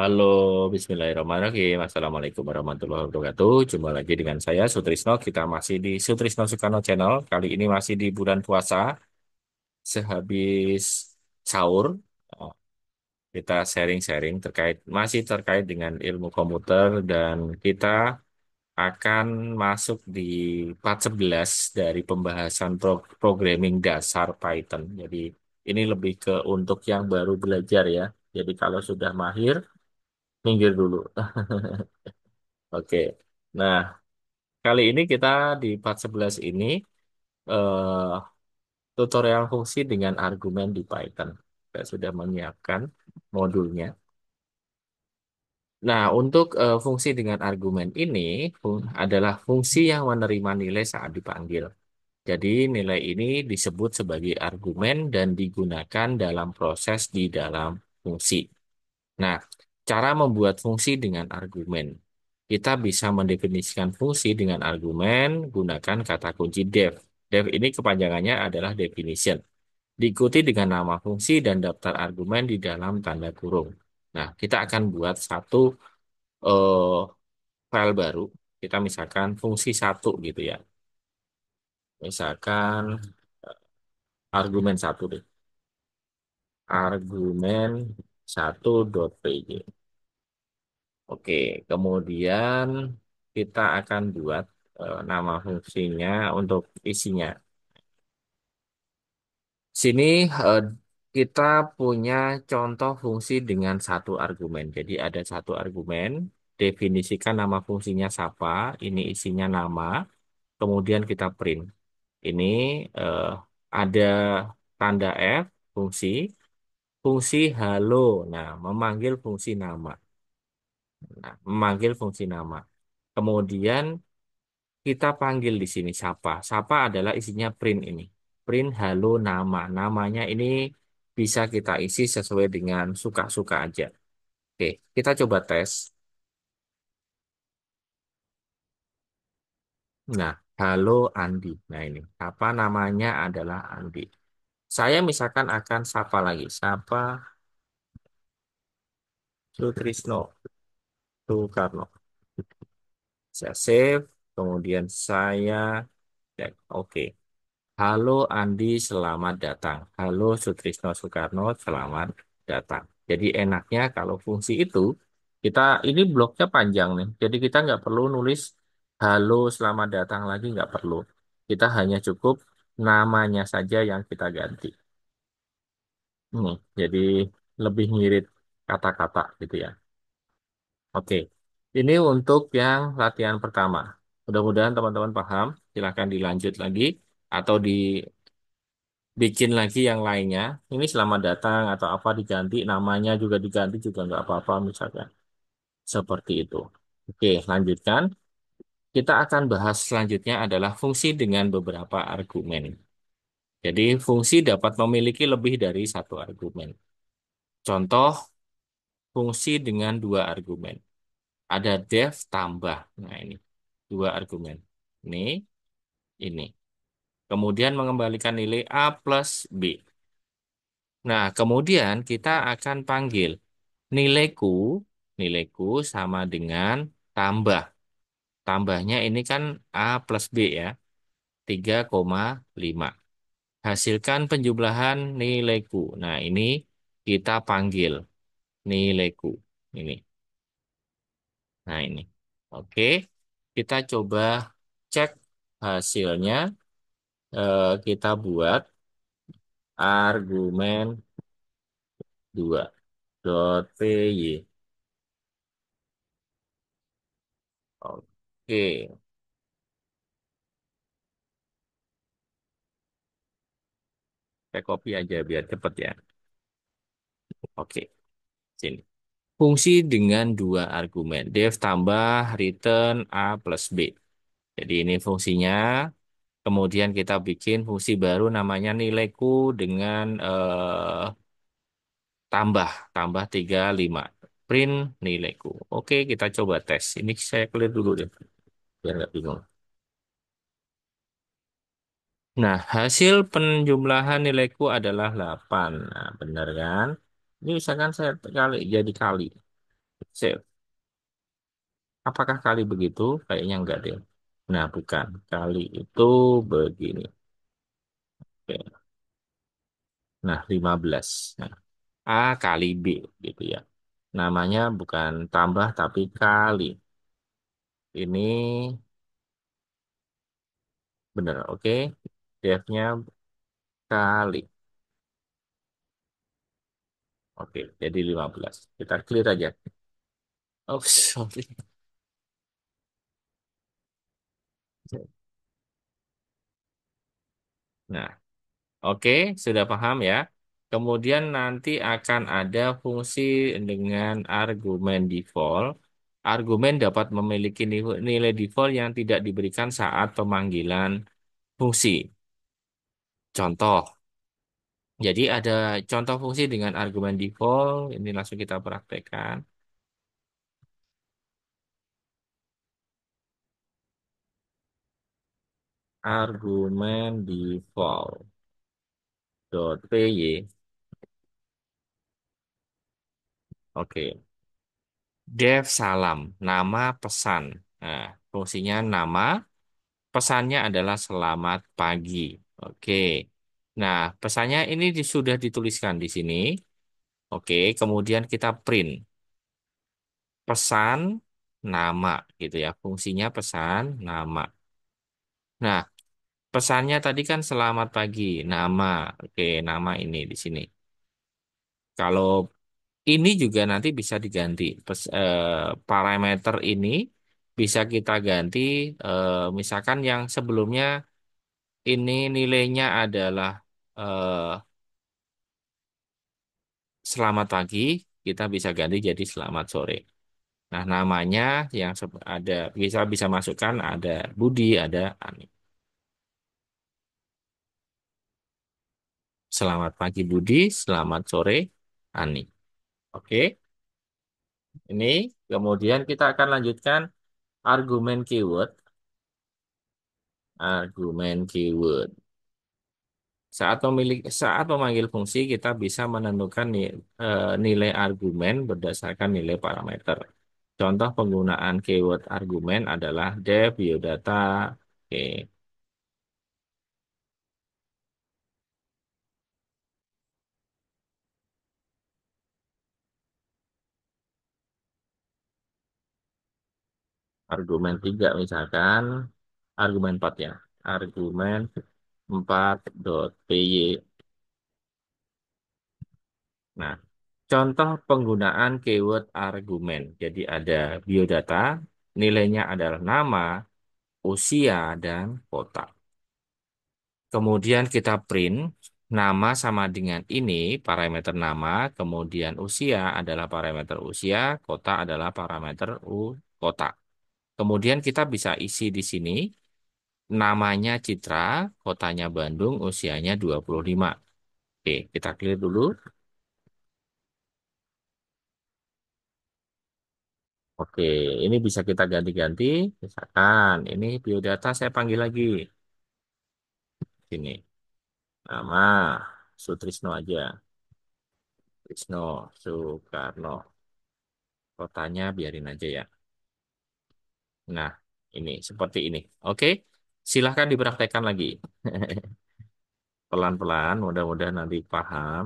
Halo, Bismillahirrahmanirrahim. Assalamualaikum warahmatullahi wabarakatuh. Jumpa lagi dengan saya, Sutrisno. Kita masih di Sutrisno Soekarno Channel. Kali ini masih di bulan puasa. Sehabis sahur, eh, kita sharing-sharing masih terkait dengan ilmu komputer dan kita akan masuk di part 11 dari pembahasan programming dasar Python. Jadi ini lebih ke untuk yang baru belajar ya. Jadi kalau sudah mahir, minggir dulu. Oke. Nah, kali ini kita di part 11 ini eh, tutorial fungsi dengan argumen di Python. Saya sudah menyiapkan modulnya. Nah, untuk fungsi dengan argumen ini adalah fungsi yang menerima nilai saat dipanggil. Jadi, nilai ini disebut sebagai argumen dan digunakan dalam proses di dalam fungsi. Nah, cara membuat fungsi dengan argumen. Kita bisa mendefinisikan fungsi dengan argumen gunakan kata kunci def. Def ini kepanjangannya adalah definition. Diikuti dengan nama fungsi dan daftar argumen di dalam tanda kurung. Nah, kita akan buat satu eh, file baru. Kita misalkan fungsi satu gitu ya. Misalkan argumen satu deh. Argumen satu .py. Oke, kemudian kita akan buat nama fungsinya untuk isinya. Sini eh, kita punya contoh fungsi dengan satu argumen. Jadi ada satu argumen, definisikan nama fungsinya siapa, ini isinya nama, kemudian kita print. Ini eh, ada tanda F, fungsi, fungsi halo. Nah, memanggil fungsi nama. Nah, memanggil fungsi nama. Kemudian kita panggil di sini Sapa. Sapa adalah isinya print ini. Print halo nama. Namanya ini bisa kita isi sesuai dengan suka-suka aja. Oke, kita coba tes. Nah, halo Andi. Nah ini, apa namanya adalah Andi. Saya misalkan akan sapa lagi. Sapa Sutrisno Soekarno. Saya save. Kemudian saya cek. Oke. Halo Andi, selamat datang. Halo Sutrisno Soekarno, selamat datang. Jadi enaknya kalau fungsi itu, kita ini bloknya panjang nih. Jadi kita nggak perlu nulis halo selamat datang lagi, nggak perlu. Kita hanya cukup namanya saja yang kita ganti. Jadi lebih ngirit kata-kata gitu ya. Oke, ini untuk yang latihan pertama. Mudah-mudahan teman-teman paham. Silahkan dilanjut lagi atau bikin lagi yang lainnya. Ini selamat datang atau apa diganti, namanya juga diganti juga nggak apa-apa misalkan. Seperti itu. Oke, lanjutkan. Kita akan bahas selanjutnya adalah fungsi dengan beberapa argumen. Jadi fungsi dapat memiliki lebih dari satu argumen. Contoh fungsi dengan dua argumen. Ada def tambah. Nah ini dua argumen. Ini. Kemudian mengembalikan nilai A plus B. Nah, kemudian kita akan panggil nilaiku, nilaiku sama dengan tambah. Tambahnya ini kan A plus B ya, 3,5. Hasilkan penjumlahan nilaiku. Nah, ini kita panggil nilaiku. Ini. Nah, ini. Oke, kita coba cek hasilnya. Kita buat argumen 2 py. Oke, saya copy aja biar cepet ya. Oke, sini. Fungsi dengan dua argumen. Def tambah return A plus B. Jadi ini fungsinya. Kemudian kita bikin fungsi baru namanya nilaiku dengan tambah. Tambah 35. Print nilaiku. Oke, kita coba tes. Ini saya clear dulu deh. Biar nggak bingung. Nah, hasil penjumlahan nilaiku adalah 8. Nah, benar kan? Ini misalkan saya kali jadi kali. Sip. Apakah kali begitu? Kayaknya enggak deh. Nah, bukan. Kali itu begini. Oke. Nah, 15. Nah, A kali B gitu ya. Namanya bukan tambah tapi kali. Ini benar, oke. Def-nya kali. Oke, jadi 15. Kita clear aja. Oh, sorry. Nah, oke, sudah paham ya. Kemudian nanti akan ada fungsi dengan argumen default. Argumen dapat memiliki nilai default yang tidak diberikan saat pemanggilan fungsi. Contoh, jadi ada contoh fungsi dengan argumen default. Ini langsung kita praktekkan. Argumen default dot py. Oke, def salam, nama pesan. Nah, fungsinya nama, pesannya adalah selamat pagi. Oke. Nah, pesannya ini sudah dituliskan di sini. Oke, kemudian kita print pesan nama gitu ya. Fungsinya pesan nama. Nah, pesannya tadi kan selamat pagi, nama. Oke, nama ini di sini. Kalau ini juga nanti bisa diganti. Parameter ini bisa kita ganti, misalkan yang sebelumnya ini nilainya adalah eh, selamat pagi, kita bisa ganti jadi selamat sore. Nah, namanya yang ada bisa bisa masukkan ada Budi, ada Ani. Selamat pagi Budi, selamat sore Ani. Oke, ini kemudian kita akan lanjutkan argumen keyword. Argumen keyword. Saat memanggil fungsi, kita bisa menentukan nilai argumen berdasarkan nilai parameter. Contoh penggunaan keyword argumen adalah def, biodata. Oke, argumen 3 misalkan, argumen 4 ya. Argumen 4 py. Nah, contoh penggunaan keyword argumen. Jadi ada biodata, nilainya adalah nama, usia, dan kota. Kemudian kita print nama sama dengan ini, parameter nama, kemudian usia adalah parameter usia, kota adalah parameter kota. Kemudian kita bisa isi di sini, namanya Citra, kotanya Bandung, usianya 25. Oke, kita clear dulu. Oke, ini bisa kita ganti-ganti. Misalkan, ini biodata saya panggil lagi. Sini, nama Sutrisno aja. Trisno Soekarno. Kotanya biarin aja ya. Nah, ini seperti ini. Oke, silahkan dipraktekkan lagi. Pelan-pelan, mudah-mudahan nanti paham.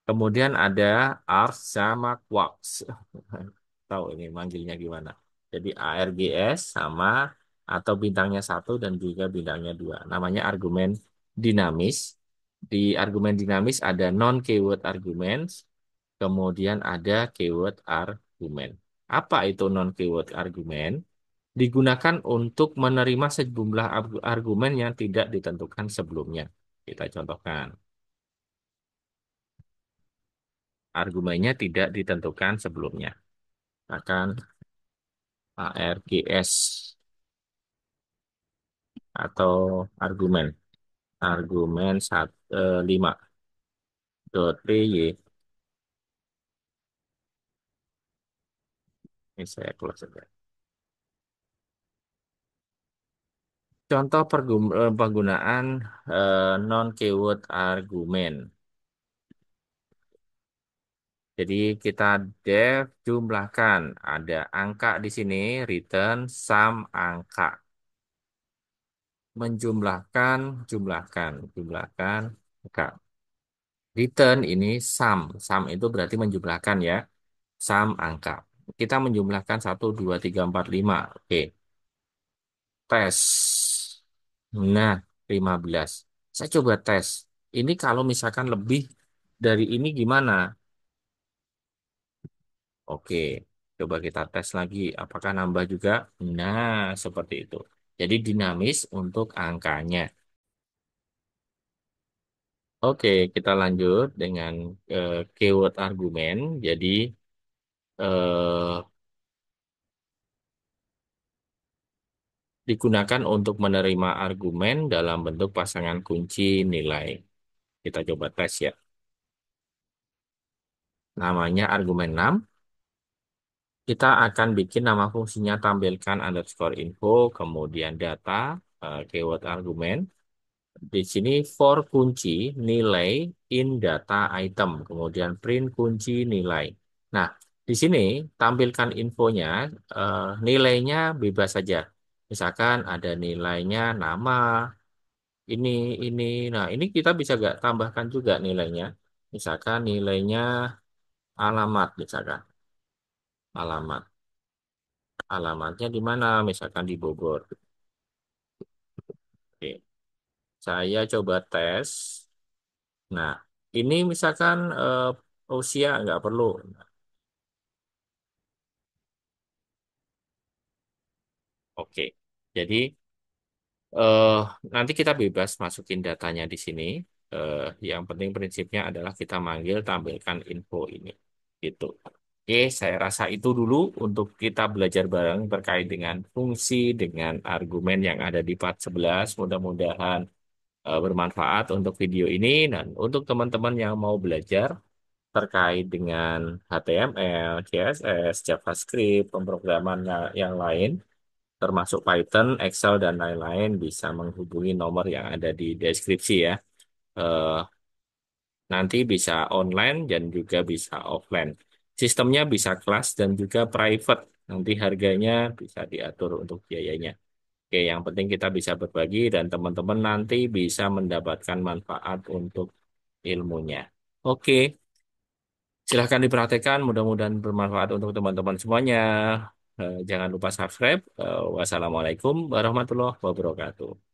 Kemudian ada ARS sama QUAX. Tahu ini manggilnya gimana. Jadi ARGS sama atau bintangnya satu dan juga bintangnya dua. Namanya argumen dinamis. Di argumen dinamis ada non-keyword arguments, kemudian ada keyword argumen. Apa itu non-keyword argumen? Digunakan untuk menerima sejumlah argumen yang tidak ditentukan sebelumnya. Kita contohkan. Argumennya tidak ditentukan sebelumnya. Akan ARGS atau argumen. Argumen 5 py. Ini saya close saja. Contoh penggunaan non-keyword argumen. Jadi kita def jumlahkan. Ada angka di sini, return sum angka. Menjumlahkan, jumlahkan angka. Return ini sum. Sum itu berarti menjumlahkan ya. Sum angka. Kita menjumlahkan 1, 2, 3, 4, 5. Oke. Tes. Nah, 15. Saya coba tes. Ini kalau misalkan lebih dari ini gimana? Oke, coba kita tes lagi. Apakah nambah juga? Nah, seperti itu. Jadi dinamis untuk angkanya. Oke, kita lanjut dengan keyword argumen. Jadi eh, digunakan untuk menerima argumen dalam bentuk pasangan kunci nilai. Kita coba tes ya. Namanya argumen 6. Kita akan bikin nama fungsinya tampilkan underscore info, kemudian data, keyword argumen. Di sini for kunci nilai in data item, kemudian print kunci nilai. Nah, di sini tampilkan infonya, nilainya bebas saja. Misalkan ada nilainya nama, ini, ini. Nah, ini kita bisa gak tambahkan juga nilainya. Misalkan nilainya alamat, misalkan alamat. Alamatnya di mana? Misalkan di Bogor. Oke, saya coba tes. Nah, ini misalkan usia nggak perlu. Oke, jadi eh, nanti kita bebas masukin datanya di sini. Yang penting prinsipnya adalah kita manggil tampilkan info ini. Gitu. Oke, saya rasa itu dulu untuk kita belajar bareng terkait dengan fungsi, dengan argumen yang ada di part 11. Mudah-mudahan bermanfaat untuk video ini dan untuk teman-teman yang mau belajar terkait dengan HTML, CSS, JavaScript, pemrograman yang lain, termasuk Python, Excel, dan lain-lain, bisa menghubungi nomor yang ada di deskripsi ya. Eh, Nanti bisa online dan juga bisa offline. Sistemnya bisa kelas dan juga private. Nanti harganya bisa diatur untuk biayanya. Oke, yang penting kita bisa berbagi dan teman-teman nanti bisa mendapatkan manfaat untuk ilmunya. Oke, silahkan dipraktekkan. Mudah-mudahan bermanfaat untuk teman-teman semuanya. Jangan lupa subscribe. Wassalamualaikum warahmatullahi wabarakatuh.